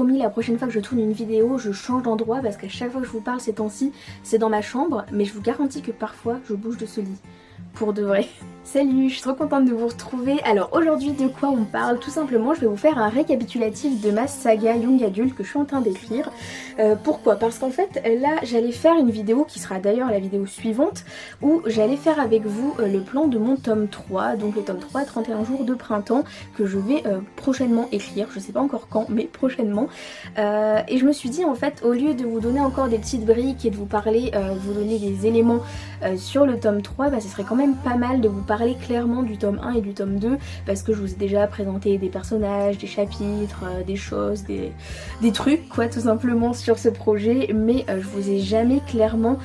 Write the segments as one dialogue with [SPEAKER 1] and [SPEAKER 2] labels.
[SPEAKER 1] Promis, la prochaine fois que je tourne une vidéo, je change d'endroit parce qu'à chaque fois que je vous parle ces temps-ci, c'est dans ma chambre, mais je vous garantis que parfois je bouge de ce lit. Pour de vrai. Salut, je suis trop contente de vous retrouver. Alors aujourd'hui de quoi on parle? Tout simplement je vais vous faire un récapitulatif de ma saga Young Adult que je suis en train d'écrire. Pourquoi? Parce qu'en fait là j'allais faire une vidéo qui sera d'ailleurs la vidéo suivante où j'allais faire avec vous le plan de mon tome 3, donc le tome 3 31 jours de printemps que je vais prochainement écrire, je sais pas encore quand mais prochainement. Et je me suis dit en fait au lieu de vous donner encore des petites briques et de vous parler, vous donner des éléments sur le tome 3, bah ce serait quand même pas mal de vous parler clairement du tome 1 et du tome 2 parce que je vous ai déjà présenté des personnages, des chapitres, des choses, des trucs quoi tout simplement sur ce projet, mais je vous ai jamais clairement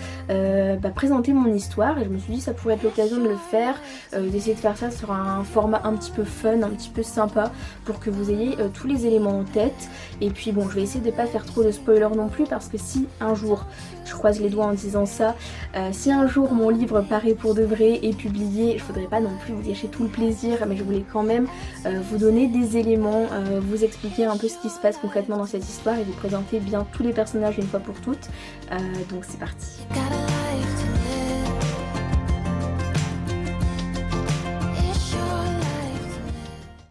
[SPEAKER 1] présenté mon histoire et je me suis dit ça pourrait être l'occasion de le faire, d'essayer de faire ça sur un format un petit peu fun, un petit peu sympa pour que vous ayez tous les éléments en tête. Et puis bon, je vais essayer de pas faire trop de spoilers non plus parce que si un jour, je croise les doigts en disant ça, si un jour mon livre paraît pour de vrai et publié, je voudrais pas non plus vous gâcher tout le plaisir, mais je voulais quand même vous donner des éléments, vous expliquer un peu ce qui se passe concrètement dans cette histoire et vous présenter bien tous les personnages une fois pour toutes. Donc c'est parti.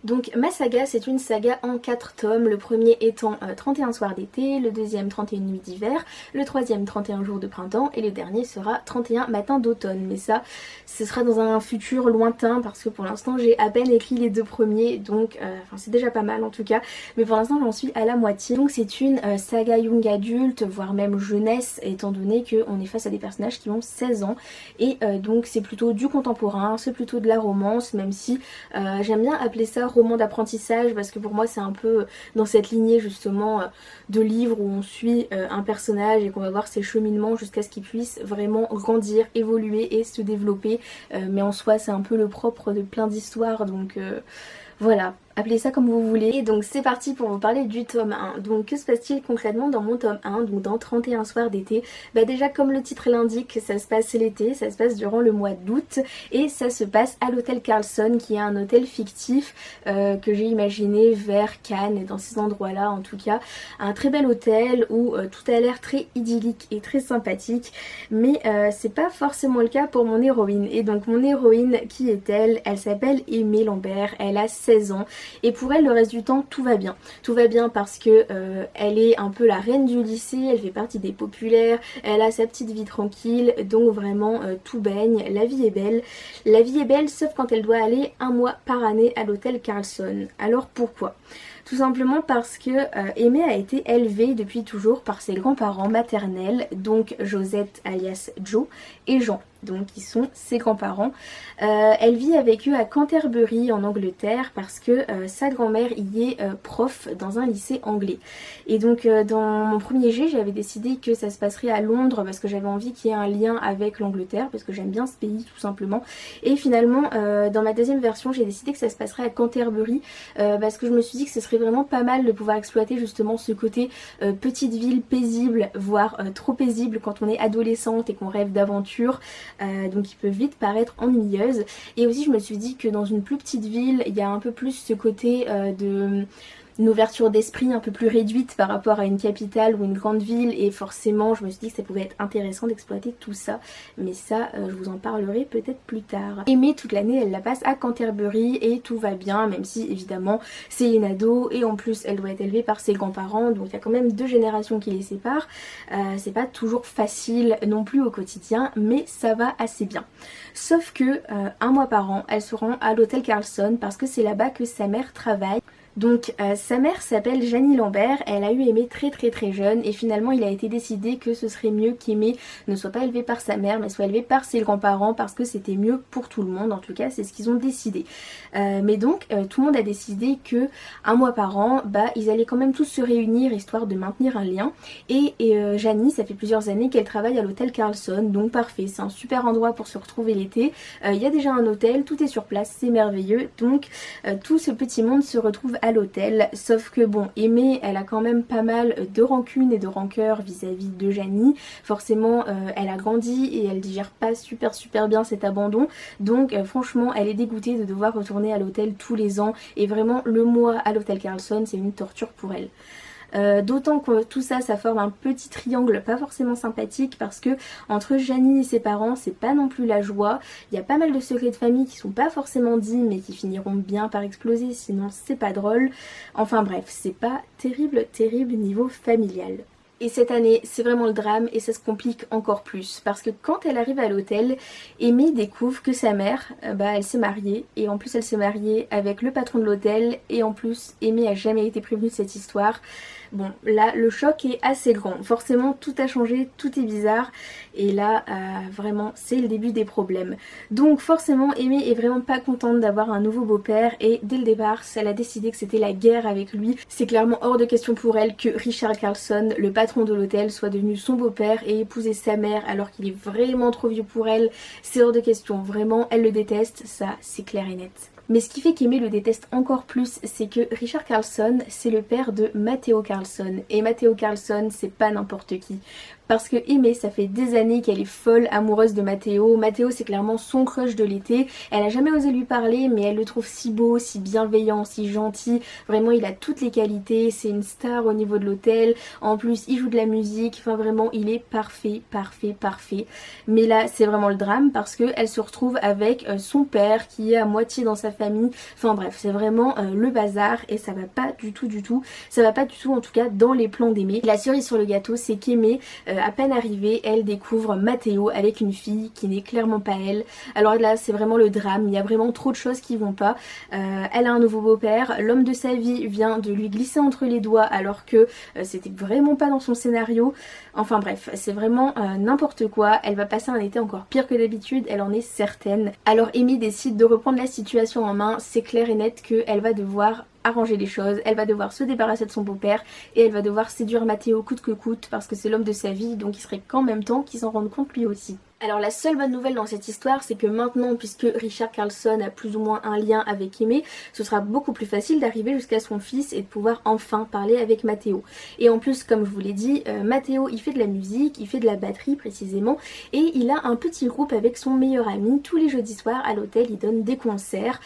[SPEAKER 1] Donc ma saga, c'est une saga en 4 tomes, le premier étant 31 soirs d'été, le deuxième 31 nuits d'hiver, le troisième 31 jours de printemps et le dernier sera 31 matins d'automne. Mais ça, ce sera dans un futur lointain parce que pour l'instant j'ai à peine écrit les deux premiers, donc c'est déjà pas mal en tout cas, mais pour l'instant j'en suis à la moitié. Donc c'est une saga young adulte, voire même jeunesse, étant donné qu'on est face à des personnages qui ont 16 ans et donc c'est plutôt du contemporain, c'est plutôt de la romance, même si j'aime bien appeler ça roman d'apprentissage parce que pour moi c'est un peu dans cette lignée justement de livres où on suit un personnage et qu'on va voir ses cheminements jusqu'à ce qu'il puisse vraiment grandir, évoluer et se développer, mais en soi c'est un peu le propre de plein d'histoires, donc voilà, appelez ça comme vous voulez. Et donc c'est parti pour vous parler du tome 1. Donc que se passe-t-il concrètement dans mon tome 1, donc dans 31 soirs d'été? Bah déjà comme le titre l'indique, ça se passe l'été, ça se passe durant le mois d'août et ça se passe à l'hôtel Carlson qui est un hôtel fictif que j'ai imaginé vers Cannes et dans ces endroits là en tout cas. Un très bel hôtel où tout a l'air très idyllique et très sympathique, mais c'est pas forcément le cas pour mon héroïne. Et donc mon héroïne, qui est-elle? Elle s'appelle Aimée Lambert, elle a 16 ans. Et pour elle le reste du temps tout va bien. Tout va bien parce que elle est un peu la reine du lycée, elle fait partie des populaires, elle a sa petite vie tranquille, donc vraiment tout baigne, la vie est belle. La vie est belle sauf quand elle doit aller un mois par année à l'hôtel Carlson. Alors pourquoi? Tout simplement parce que Aimée a été élevée depuis toujours par ses grands-parents maternels, donc Josette alias Jo et Jean, donc qui sont ses grands-parents. Elle vit avec eux à Canterbury en Angleterre parce que sa grand-mère y est prof dans un lycée anglais. Et donc dans mon premier jet j'avais décidé que ça se passerait à Londres parce que j'avais envie qu'il y ait un lien avec l'Angleterre parce que j'aime bien ce pays tout simplement. Et finalement dans ma deuxième version j'ai décidé que ça se passerait à Canterbury parce que je me suis dit que ce serait vraiment pas mal de pouvoir exploiter justement ce côté petite ville paisible, voire trop paisible quand on est adolescente et qu'on rêve d'aventure, donc qui peut vite paraître ennuyeuse. Et aussi je me suis dit que dans une plus petite ville il y a un peu plus ce côté une ouverture d'esprit un peu plus réduite par rapport à une capitale ou une grande ville, et forcément je me suis dit que ça pouvait être intéressant d'exploiter tout ça, mais ça je vous en parlerai peut-être plus tard. Aimée toute l'année elle la passe à Canterbury et tout va bien, même si évidemment c'est une ado et en plus elle doit être élevée par ses grands-parents, donc il y a quand même 2 générations qui les séparent. C'est pas toujours facile non plus au quotidien, mais ça va assez bien. Sauf que un mois par an elle se rend à l'hôtel Carlson parce que c'est là-bas que sa mère travaille. Donc sa mère s'appelle Jeannie Lambert, elle a eu Aimée très jeune et finalement il a été décidé que ce serait mieux qu'Aimée ne soit pas élevée par sa mère mais soit élevée par ses grands-parents parce que c'était mieux pour tout le monde, en tout cas c'est ce qu'ils ont décidé. Mais donc tout le monde a décidé que un mois par an ils allaient quand même tous se réunir histoire de maintenir un lien, et Jeannie ça fait plusieurs années qu'elle travaille à l'hôtel Carlson, donc parfait, c'est un super endroit pour se retrouver l'été, il y a déjà un hôtel, tout est sur place, c'est merveilleux, donc tout ce petit monde se retrouve à l'hôtel. Sauf que bon, Aimée elle a quand même pas mal de rancune et de rancœur vis-à-vis de Jeannie. Forcément elle a grandi et elle digère pas super bien cet abandon, donc franchement elle est dégoûtée de devoir retourner à l'hôtel tous les ans, et vraiment le mois à l'hôtel Carlson c'est une torture pour elle. d'autant que tout ça, ça forme un petit triangle pas forcément sympathique parce que entre Janine et ses parents, c'est pas non plus la joie. Il y a pas mal de secrets de famille qui sont pas forcément dits mais qui finiront bien par exploser, sinon c'est pas drôle. Enfin bref, c'est pas terrible niveau familial. Et cette année, c'est vraiment le drame et ça se complique encore plus. Parce que quand elle arrive à l'hôtel, Amy découvre que sa mère, elle s'est mariée. Et en plus, elle s'est mariée avec le patron de l'hôtel. Et en plus, Amy a jamais été prévenue de cette histoire. Bon, là, le choc est assez grand. Forcément, tout a changé, tout est bizarre. Et là, vraiment, c'est le début des problèmes. Donc forcément, Amy est vraiment pas contente d'avoir un nouveau beau-père. Et dès le départ, elle a décidé que c'était la guerre avec lui. C'est clairement hors de question pour elle que Richard Carlson, le patron de l'hôtel, soit devenu son beau-père et épouser sa mère alors qu'il est vraiment trop vieux pour elle. C'est hors de question. Vraiment, elle le déteste. Ça, c'est clair et net. Mais ce qui fait qu'Amy le déteste encore plus, c'est que Richard Carlson, c'est le père de Matteo Carlson. Et Matteo Carlson, c'est pas n'importe qui. Parce que Amy, ça fait des années qu'elle est folle amoureuse de Matteo. Matteo, c'est clairement son crush de l'été. Elle a jamais osé lui parler, mais elle le trouve si beau, si bienveillant, si gentil. Vraiment, il a toutes les qualités. C'est une star au niveau de l'hôtel. En plus, il joue de la musique. Enfin, vraiment, il est parfait, parfait, parfait. Mais là, c'est vraiment le drame parce qu'elle se retrouve avec son père qui est à moitié dans sa famille. Enfin bref, c'est vraiment le bazar et ça va pas du tout. Ça va pas du tout, en tout cas, dans les plans d'Amy. La cerise sur le gâteau, c'est qu'Amy, à peine arrivée, elle découvre Matteo avec une fille qui n'est clairement pas elle. Alors là, c'est vraiment le drame. Il y a vraiment trop de choses qui vont pas. Elle a un nouveau beau-père. L'homme de sa vie vient de lui glisser entre les doigts alors que c'était vraiment pas dans son scénario. Enfin bref, c'est vraiment n'importe quoi. Elle va passer un été encore pire que d'habitude, elle en est certaine. Alors Amy décide de reprendre la situation en main. C'est clair et net qu'elle va devoir arranger les choses, elle va devoir se débarrasser de son beau-père et elle va devoir séduire Matteo coûte que coûte parce que c'est l'homme de sa vie, donc il serait qu'en même temps qu'il s'en rende compte lui aussi. Alors la seule bonne nouvelle dans cette histoire, c'est que maintenant, puisque Richard Carlson a plus ou moins un lien avec Amy, ce sera beaucoup plus facile d'arriver jusqu'à son fils et de pouvoir enfin parler avec Matteo. Et en plus, comme je vous l'ai dit, Matteo il fait de la musique, il fait de la batterie précisément, et il a un petit groupe avec son meilleur ami. Tous les jeudis soirs à l'hôtel, il donne des concerts,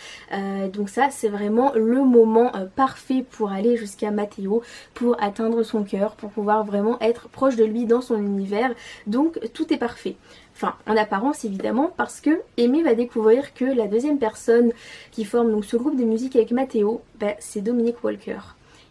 [SPEAKER 1] donc ça c'est vraiment le moment parfait pour aller jusqu'à Matteo, pour atteindre son cœur, pour pouvoir vraiment être proche de lui dans son univers, donc tout est parfait. Enfin, en apparence évidemment, parce que Amy va découvrir que la deuxième personne qui forme donc ce groupe de musique avec Matteo, c'est Dominic Walker.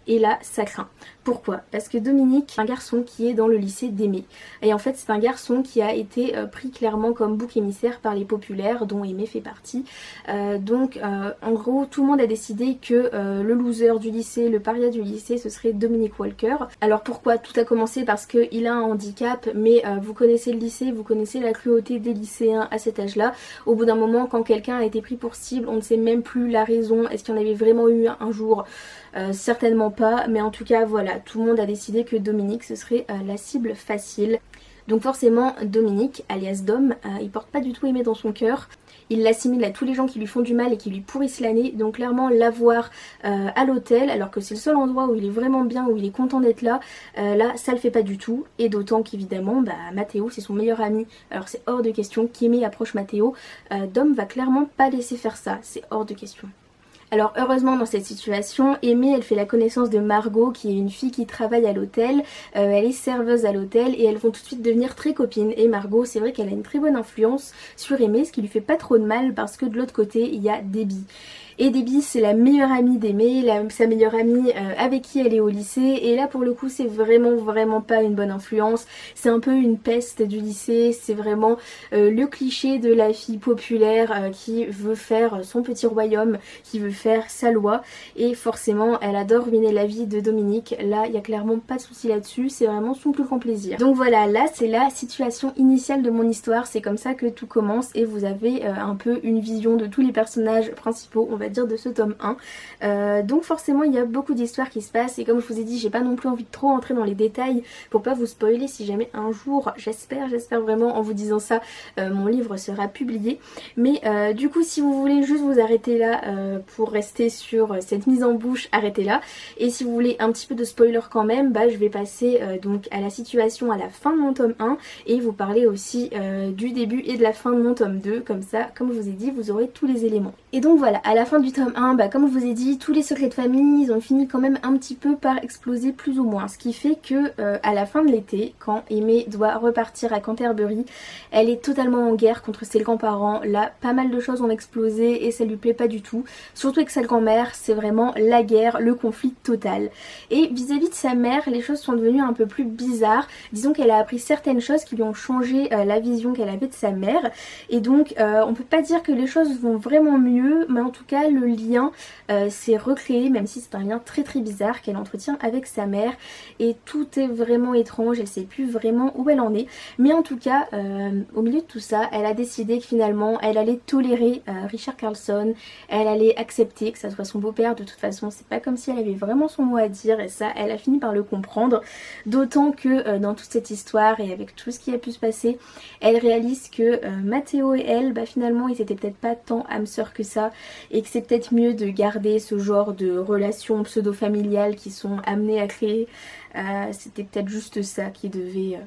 [SPEAKER 1] Et là, ça craint. Pourquoi? Parce que Dominic est un garçon qui est dans le lycée d'Aimée. Et en fait, c'est un garçon qui a été pris clairement comme bouc émissaire par les populaires, dont Aimée fait partie. En gros, tout le monde a décidé que le loser du lycée, le paria du lycée, ce serait Dominic Walker. Alors pourquoi? Tout a commencé parce qu'il a un handicap, mais vous connaissez le lycée, vous connaissez la cruauté des lycéens à cet âge-là. Au bout d'un moment, quand quelqu'un a été pris pour cible, on ne sait même plus la raison. Est-ce qu'il y en avait vraiment eu un jour? Certainement pas, mais en tout cas voilà, tout le monde a décidé que Dominic ce serait la cible facile. Donc forcément Dominic, alias Dom, il porte pas du tout Aimée dans son cœur. Il l'assimile à tous les gens qui lui font du mal et qui lui pourrissent l'année. Donc clairement l'avoir à l'hôtel, alors que c'est le seul endroit où il est vraiment bien, où il est content d'être là, là ça le fait pas du tout. Et d'autant qu'évidemment Matteo c'est son meilleur ami. Alors c'est hors de question qu'Aimée approche Matteo. Dom va clairement pas laisser faire ça, c'est hors de question. Alors heureusement dans cette situation, Amy elle fait la connaissance de Margot qui est une fille qui travaille à l'hôtel, elle est serveuse à l'hôtel et elles vont tout de suite devenir très copines. Et Margot c'est vrai qu'elle a une très bonne influence sur Amy, ce qui lui fait pas trop de mal parce que de l'autre côté il y a Debbie. Et Debbie c'est la meilleure amie d'Amy, sa meilleure amie avec qui elle est au lycée, et là pour le coup c'est vraiment pas une bonne influence, c'est un peu une peste du lycée, c'est vraiment le cliché de la fille populaire qui veut faire son petit royaume, qui veut faire sa loi, et forcément elle adore ruiner la vie de Dominic. Là il y a clairement pas de souci là-dessus, c'est vraiment son plus grand plaisir. Donc voilà, là c'est la situation initiale de mon histoire, c'est comme ça que tout commence et vous avez un peu une vision de tous les personnages principaux, on va dire, de ce tome 1. Donc forcément il y a beaucoup d'histoires qui se passent et comme je vous ai dit j'ai pas non plus envie de trop entrer dans les détails pour pas vous spoiler si jamais un jour, j'espère vraiment en vous disant ça, mon livre sera publié. Mais du coup si vous voulez juste vous arrêter là pour rester sur cette mise en bouche, arrêtez là. Et si vous voulez un petit peu de spoiler quand même, je vais passer donc à la situation à la fin de mon tome 1 et vous parler aussi du début et de la fin de mon tome 2, comme ça, comme je vous ai dit, vous aurez tous les éléments. Et donc voilà, à la fin fin du tome 1, comme je vous ai dit, tous les secrets de famille, ils ont fini quand même un petit peu par exploser plus ou moins. Ce qui fait que à la fin de l'été, quand Aimée doit repartir à Canterbury, elle est totalement en guerre contre ses grands-parents. Là, pas mal de choses ont explosé et ça lui plaît pas du tout. Surtout avec sa grand-mère, c'est vraiment la guerre, le conflit total. Et vis-à-vis de sa mère, les choses sont devenues un peu plus bizarres. Disons qu'elle a appris certaines choses qui lui ont changé la vision qu'elle avait de sa mère. Et donc, on peut pas dire que les choses vont vraiment mieux, mais en tout cas, le lien s'est recréé, même si c'est un lien très très bizarre qu'elle entretient avec sa mère. Et tout est vraiment étrange, elle sait plus vraiment où elle en est. Mais en tout cas, au milieu de tout ça, elle a décidé que finalement, elle allait tolérer Richard Carlson. Elle allait accepter que ça soit son beau-père. De toute façon, c'est pas comme si elle avait vraiment son mot à dire, et ça, elle a fini par le comprendre. D'autant que dans toute cette histoire et avec tout ce qui a pu se passer, elle réalise que Matteo et elle, finalement, ils étaient peut-être pas tant âmes sœurs que ça, et que c'est peut-être mieux de garder ce genre de relations pseudo-familiales qui sont amenées à créer. C'était peut-être juste ça qui devait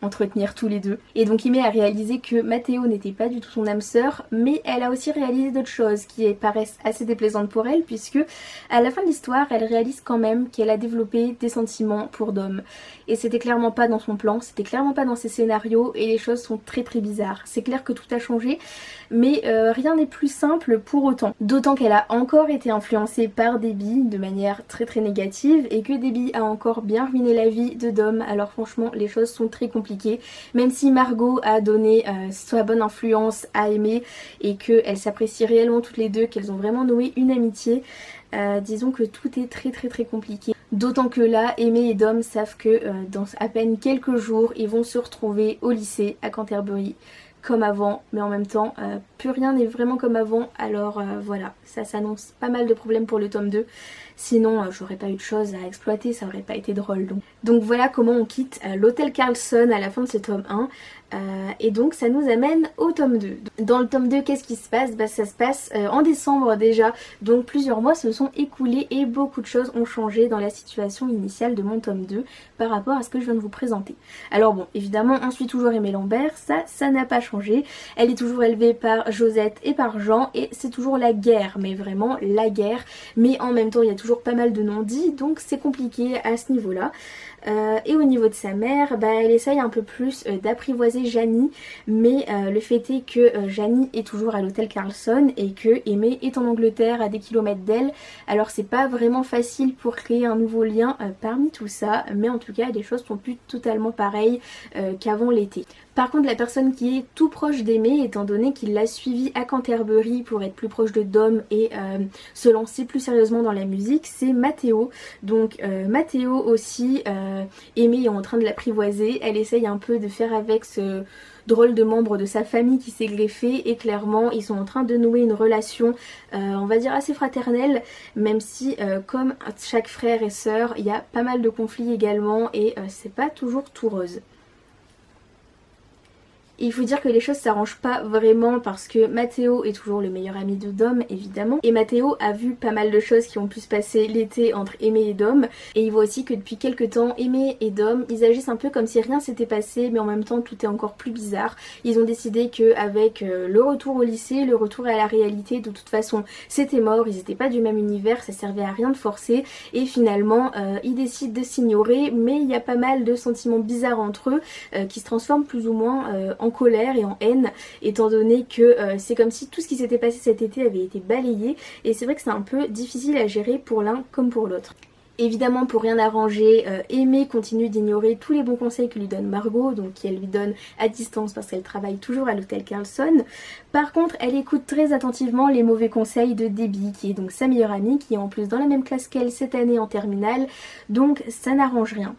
[SPEAKER 1] entretenir tous les deux. Et donc Aimée a réalisé que Matteo n'était pas du tout son âme sœur, mais elle a aussi réalisé d'autres choses qui paraissent assez déplaisantes pour elle, puisque à la fin de l'histoire, elle réalise quand même qu'elle a développé des sentiments pour Dom. Et c'était clairement pas dans son plan, c'était clairement pas dans ses scénarios, et les choses sont très très bizarres. C'est clair que tout a changé, mais rien n'est plus simple pour autant. D'autant qu'elle a encore été influencée par Debbie de manière très très négative, et que Debbie a encore bien ruiné la vie de Dom. Alors franchement, les choses sont très compliquées. Même si Margot a donné sa bonne influence à Aimée et qu'elles s'apprécient réellement toutes les deux, qu'elles ont vraiment noué une amitié, disons que tout est très très très compliqué. D'autant que là, Aimée et Dom savent que dans à peine quelques jours, ils vont se retrouver au lycée à Canterbury comme avant, mais en même temps plus rien n'est vraiment comme avant. Alors voilà, ça s'annonce pas mal de problèmes pour le tome 2. Sinon j'aurais pas eu de choses à exploiter, ça aurait pas été drôle. Donc voilà comment on quitte l'hôtel Carlson à la fin de ce tome 1. Et donc ça nous amène au tome 2. Dans le tome 2, qu'est-ce qui se passe? Ça se passe en décembre déjà, donc plusieurs mois se sont écoulés et beaucoup de choses ont changé dans la situation initiale de mon tome 2 par rapport à ce que je viens de vous présenter. Alors bon, évidemment on suit toujours Aimée Lambert, ça n'a pas changé. Elle est toujours élevée par Josette et par Jean, et c'est toujours la guerre, mais vraiment la guerre. Mais en même temps il y a toujours pas mal de non-dits, donc c'est compliqué à ce niveau-là. Et au niveau de sa mère, elle essaye un peu plus d'apprivoiser Janie, mais le fait est que Janie est toujours à l'hôtel Carlson et que Aimée est en Angleterre à des kilomètres d'elle. Alors c'est pas vraiment facile pour créer un nouveau lien parmi tout ça, mais en tout cas les choses sont plus totalement pareilles qu'avant l'été. Par contre, la personne qui est tout proche d'Aimée, étant donné qu'il l'a suivie à Canterbury pour être plus proche de Dom et se lancer plus sérieusement dans la musique, c'est Matteo. Donc Matteo aussi, Aimée est en train de l'apprivoiser, elle essaye un peu de faire avec ce drôle de membre de sa famille qui s'est greffé, et clairement ils sont en train de nouer une relation on va dire assez fraternelle, même si comme chaque frère et sœur, il y a pas mal de conflits également, et c'est pas toujours tout rose. Il faut dire que les choses s'arrangent pas vraiment parce que Matteo est toujours le meilleur ami de Dom évidemment, et Matteo a vu pas mal de choses qui ont pu se passer l'été entre Aimée et Dom, et il voit aussi que depuis quelques temps Aimée et Dom ils agissent un peu comme si rien s'était passé, mais en même temps tout est encore plus bizarre. Ils ont décidé qu'avec le retour au lycée, le retour à la réalité, de toute façon c'était mort, ils étaient pas du même univers, ça servait à rien de forcer, et finalement ils décident de s'ignorer, mais il y a pas mal de sentiments bizarres entre eux qui se transforment plus ou moins en colère et en haine, étant donné que c'est comme si tout ce qui s'était passé cet été avait été balayé, et c'est vrai que c'est un peu difficile à gérer pour l'un comme pour l'autre. Évidemment, pour rien arranger, Aimée continue d'ignorer tous les bons conseils que lui donne Margot, donc qu'elle lui donne à distance parce qu'elle travaille toujours à l'hôtel Carlson. Par contre, elle écoute très attentivement les mauvais conseils de Debbie, qui est donc sa meilleure amie, qui est en plus dans la même classe qu'elle cette année en terminale, donc ça n'arrange rien.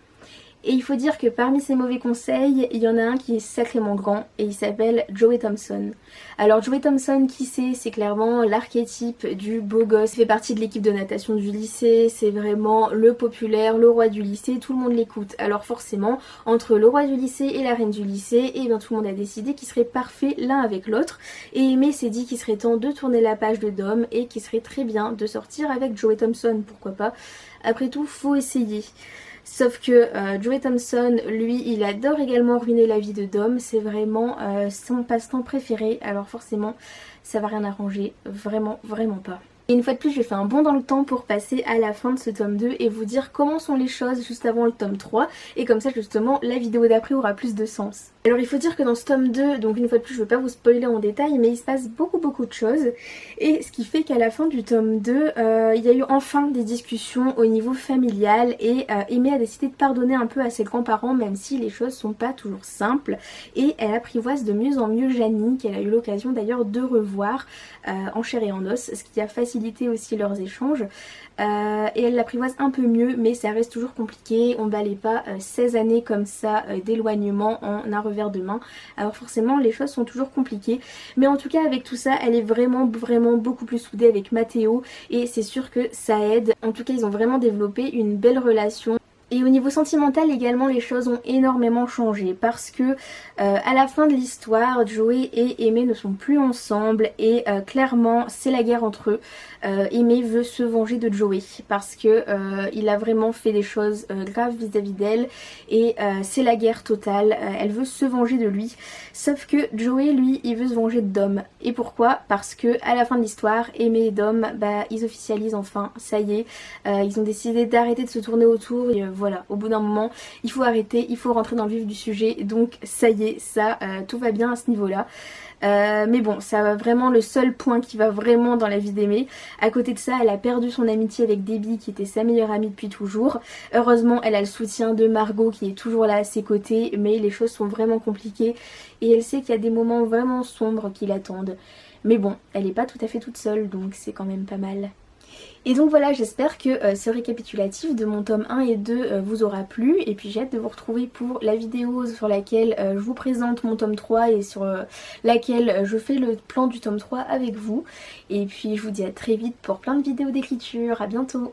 [SPEAKER 1] Et il faut dire que parmi ces mauvais conseils, il y en a un qui est sacrément grand, et il s'appelle Joey Thompson. Alors Joey Thompson, qui c'est clairement l'archétype du beau gosse. Il fait partie de l'équipe de natation du lycée, c'est vraiment le populaire, le roi du lycée, tout le monde l'écoute. Alors forcément, entre le roi du lycée et la reine du lycée, et bien tout le monde a décidé qu'ils seraient parfaits l'un avec l'autre. Et Aimée s'est dit qu'il serait temps de tourner la page de Dom, et qu'il serait très bien de sortir avec Joey Thompson, pourquoi pas. Après tout, faut essayer. Sauf que Joey Thompson, lui, il adore également ruiner la vie de Dom, c'est vraiment son passe-temps préféré, alors forcément ça va rien arranger, vraiment pas. Et une fois de plus, je fais un bond dans le temps pour passer à la fin de ce tome 2 et vous dire comment sont les choses juste avant le tome 3. Et comme ça, justement, la vidéo d'après aura plus de sens. Alors il faut dire que dans ce tome 2, donc une fois de plus, je ne veux pas vous spoiler en détail, mais il se passe beaucoup de choses. Et ce qui fait qu'à la fin du tome 2, il y a eu enfin des discussions au niveau familial et Aimée a décidé de pardonner un peu à ses grands-parents, même si les choses sont pas toujours simples. Et elle apprivoise de mieux en mieux Jannie, qu'elle a eu l'occasion d'ailleurs de revoir en chair et en os, ce qui a facilité aussi leurs échanges. Et elle l'apprivoise un peu mieux, mais ça reste toujours compliqué. On balaye pas 16 années comme ça d'éloignement en un revers de main. Alors forcément les choses sont toujours compliquées, mais en tout cas avec tout ça elle est vraiment beaucoup plus soudée avec Mathéo et c'est sûr que ça aide. En tout cas ils ont vraiment développé une belle relation. Et au niveau sentimental également les choses ont énormément changé parce que à la fin de l'histoire Joey et Aimée ne sont plus ensemble et clairement c'est la guerre entre eux. Aimée veut se venger de Joey parce que il a vraiment fait des choses graves vis-à-vis d'elle et c'est la guerre totale. Elle veut se venger de lui, sauf que Joey lui il veut se venger de Dom. Et pourquoi? Parce que à la fin de l'histoire Aimée et Dom ils officialisent enfin, ça y est, ils ont décidé d'arrêter de se tourner autour et voilà, au bout d'un moment il faut arrêter, il faut rentrer dans le vif du sujet, donc ça y est, ça tout va bien à ce niveau là. Mais bon, ça va vraiment le seul point qui va vraiment dans la vie d'Aimée. À côté de ça, elle a perdu son amitié avec Debbie qui était sa meilleure amie depuis toujours. Heureusement, elle a le soutien de Margot qui est toujours là à ses côtés, mais les choses sont vraiment compliquées et elle sait qu'il y a des moments vraiment sombres qui l'attendent. Mais bon, elle n'est pas tout à fait toute seule, donc c'est quand même pas mal. Et donc voilà, j'espère que ce récapitulatif de mon tome 1 et 2 vous aura plu. Et puis j'ai hâte de vous retrouver pour la vidéo sur laquelle je vous présente mon tome 3 et sur laquelle je fais le plan du tome 3 avec vous. Et puis je vous dis à très vite pour plein de vidéos d'écriture. À bientôt!